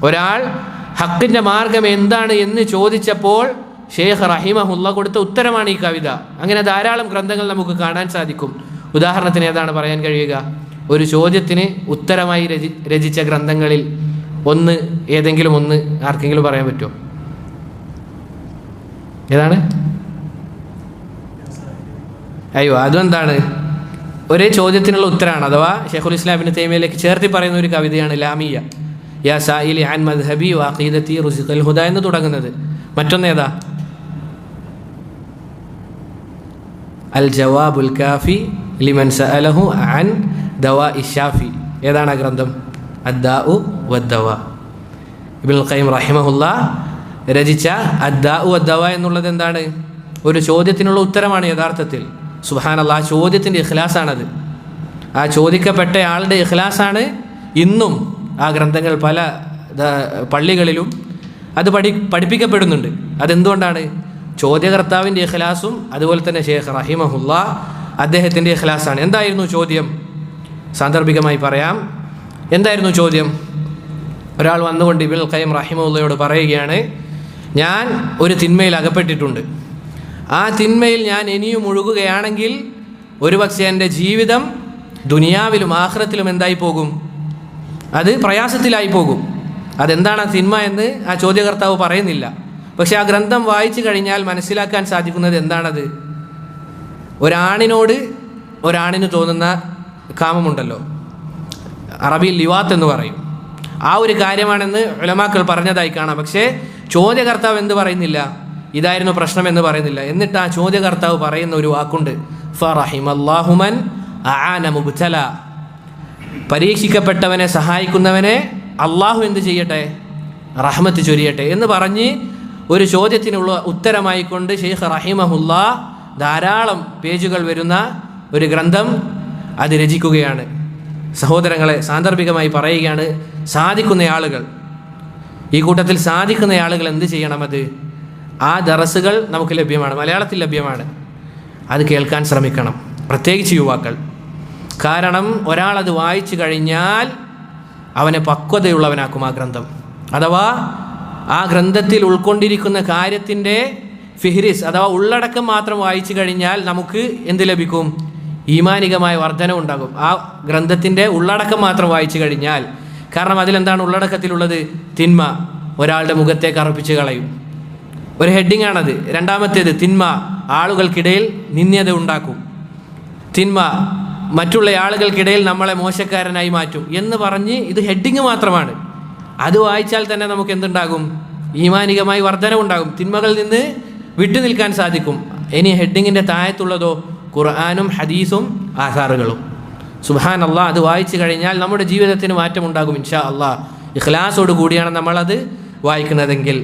ഒരാൾ ഹക്കിൻ്റെ മാർഗം എന്താണ് എന്ന് ചോദിച്ചപ്പോൾ ഷെയ്ഖ് റഹിമഹുല്ല കൊടുത്ത ഉത്തരമാണ് ഈ കവിത. അങ്ങനെ ധാരാളം ഗ്രന്ഥങ്ങൾ നമുക്ക് കാണാൻ സാധിക്കും. ഉദാഹരണത്തിന് ഏതാണ് പറയാൻ കഴിയുക? ഒരു ചോദ്യത്തിന് ഉത്തരമായി രചിച്ച ഗ്രന്ഥങ്ങളിൽ ഏതെങ്കിലും ഒന്ന് ആർക്കെങ്കിലും പറയാൻ പറ്റുമോ? ഏതാണ്? അയ്യോ, അതെന്താണ്? ഒരേ ചോദ്യത്തിനുള്ള ഉത്തരമാണ്. അഥവാ ഷെയ്ഖുൽ ഇസ്ലാം ഇബ്നു തൈമിയയിലേക്ക് ചേർത്തി പറയുന്ന ഒരു കവിതയാണ് ലാമിയ. യാ സായിലി അൻ മദ്ഹബി വഅഖീദതി റുസിഖൽ ഹുദ എന്ന് തുടങ്ങുന്നത്. മറ്റൊന്ന് ഏതാ? അൽ ജവാബുൽ കാഫി ലിമൻ സഅലഹു അൻ ദവാഇ ഷാഫി. ഏതാണ് ആ ഗ്രന്ഥം? അദ്ദാഉ വദ്ദവ. ഇബ്നുൽ ഖയ്യിം റഹിമഹുല്ലാ രചിച്ച അദ്ദാഉ വദ്ദവ എന്നുള്ളത് എന്താണ്? ഒരു ചോദ്യത്തിനുള്ള ഉത്തരമാണ് യഥാർത്ഥത്തിൽ. സുബ്ഹാനല്ലാഹ്, ആ ചോദ്യത്തിൻ്റെ ഇഖ്ലാസാണത്. ആ ചോദിക്കപ്പെട്ട ആളുടെ ഇഖ്ലാസാണ് ഇന്നും ആ ഗ്രന്ഥങ്ങൾ പല പള്ളികളിലും അത് പഠിപ്പിക്കപ്പെടുന്നുണ്ട്. അതെന്തുകൊണ്ടാണ്? ചോദ്യകർത്താവിൻ്റെ ഇഖ്ലാസും അതുപോലെ തന്നെ ഷെയ്ഖ് റഹിമഹുല്ലാ അദ്ദേഹത്തിൻ്റെ ഇഖ്ലാസാണ്. എന്തായിരുന്നു ചോദ്യം? സാന്ദർഭികമായി പറയാം. എന്തായിരുന്നു ചോദ്യം? ഒരാൾ വന്നുകൊണ്ട് ഇബ്നുൽ ഖയ്യിം റഹിമഹുല്ലയോട് പറയുകയാണ്, ഞാൻ ഒരു തിന്മയിൽ അകപ്പെട്ടിട്ടുണ്ട്. ആ തിന്മയിൽ ഞാൻ ഇനിയും മുഴുകുകയാണെങ്കിൽ ഒരുപക്ഷെ എൻ്റെ ജീവിതം ദുനിയാവിലും ആഖിറത്തിലും എന്തായി പോകും? അത് പ്രയാസത്തിലായി പോകും. അതെന്താണ് ആ തിന്മ എന്ന് ആ ചോദ്യകർത്താവ് പറയുന്നില്ല. പക്ഷെ ആ ഗ്രന്ഥം വായിച്ചു കഴിഞ്ഞാൽ മനസ്സിലാക്കാൻ സാധിക്കുന്നത് എന്താണത്? ഒരാണിന് തോന്നുന്ന കാമമുണ്ടല്ലോ, അറബിയിൽ ലിവാത്ത് എന്ന് പറയും. ആ ഒരു കാര്യമാണെന്ന് ഉലമാക്കൾ പറഞ്ഞതായി കാണാം. പക്ഷേ ചോദ്യകർത്താവ് എന്ത് പറയുന്നില്ല? ഇതായിരുന്നു പ്രശ്നം എന്ന് പറയുന്നില്ല. എന്നിട്ട് ആ ചോദ്യകർത്താവ് പറയുന്ന ഒരു വാക്കുണ്ട്, ഫറഹിമല്ലാഹു മൻ അആന മുബ്തല. പരീക്ഷിക്കപ്പെട്ടവനെ സഹായിക്കുന്നവനെ അള്ളാഹു എന്ത് ചെയ്യട്ടെ? റഹ്മത്ത് ചൊരിയട്ടെ എന്ന് പറഞ്ഞ് ഒരു ചോദ്യത്തിനുള്ള ഉത്തരമായിക്കൊണ്ട് ഷെയ്ഖ് റഹിമഹുല്ലാ ധാരാളം പേജുകൾ വരുന്ന ഒരു ഗ്രന്ഥം അത് രചിക്കുകയാണ്. സഹോദരങ്ങളെ, സാന്ദർഭികമായി പറയുകയാണ്, സാധിക്കുന്ന ആളുകൾ, ഈ കൂട്ടത്തിൽ സാധിക്കുന്ന ആളുകൾ എന്ത് ചെയ്യണം? ആ ദറസുകൾ നമുക്ക് ലഭ്യമാണ്, മലയാളത്തിൽ ലഭ്യമാണ്. അത് കേൾക്കാൻ ശ്രമിക്കണം, പ്രത്യേകിച്ച് യുവാക്കൾ. കാരണം ഒരാളത് വായിച്ചു കഴിഞ്ഞാൽ അവനെ പക്വതയുള്ളവനാക്കും ആ ഗ്രന്ഥം. അഥവാ ആ ഗ്രന്ഥത്തിൽ ഉൾക്കൊണ്ടിരിക്കുന്ന കാര്യത്തിൻ്റെ ഫിഹ്രിസ് അഥവാ ഉള്ളടക്കം മാത്രം വായിച്ചു കഴിഞ്ഞാൽ നമുക്ക് എന്ത് ലഭിക്കും? ഈമാനികമായ വർധന ഉണ്ടാകും. ആ ഗ്രന്ഥത്തിൻ്റെ ഉള്ളടക്കം മാത്രം വായിച്ചു കഴിഞ്ഞാൽ. കാരണം അതിലെന്താണ് ഉള്ളടക്കത്തിലുള്ളത്? തിന്മ ഒരാളുടെ മുഖത്തെ കറുപ്പിച്ച് കളയും, ഒരു ഹെഡിങ് ആണത്. രണ്ടാമത്തേത് തിന്മ ആളുകൾക്കിടയിൽ നിന്ദ്യത ഉണ്ടാക്കും, തിന്മ മറ്റുള്ള ആളുകൾക്കിടയിൽ നമ്മളെ മോശക്കാരനായി മാറ്റും എന്ന് പറഞ്ഞ് ഇത് ഹെഡിങ് മാത്രമാണ്. അത് വായിച്ചാൽ തന്നെ നമുക്ക് എന്തുണ്ടാകും? ഈമാനികമായി വർധന ഉണ്ടാകും, തിന്മകളിൽ നിന്ന് വിട്ടു നിൽക്കാൻ സാധിക്കും. ഇനി ഹെഡിങ്ങിൻ്റെ താഴത്തുള്ളതോ ഖുർആനും ഹദീസും ആസാറുകളും. സുബ്ഹാനല്ലാഹ്, അത് വായിച്ചു കഴിഞ്ഞാൽ നമ്മുടെ ജീവിതത്തിന് മാറ്റമുണ്ടാകും ഇൻഷാ അല്ലാഹ്. ഇഖ്ലാസോട് കൂടിയാണ് നമ്മളത് വായിക്കുന്നതെങ്കിൽ.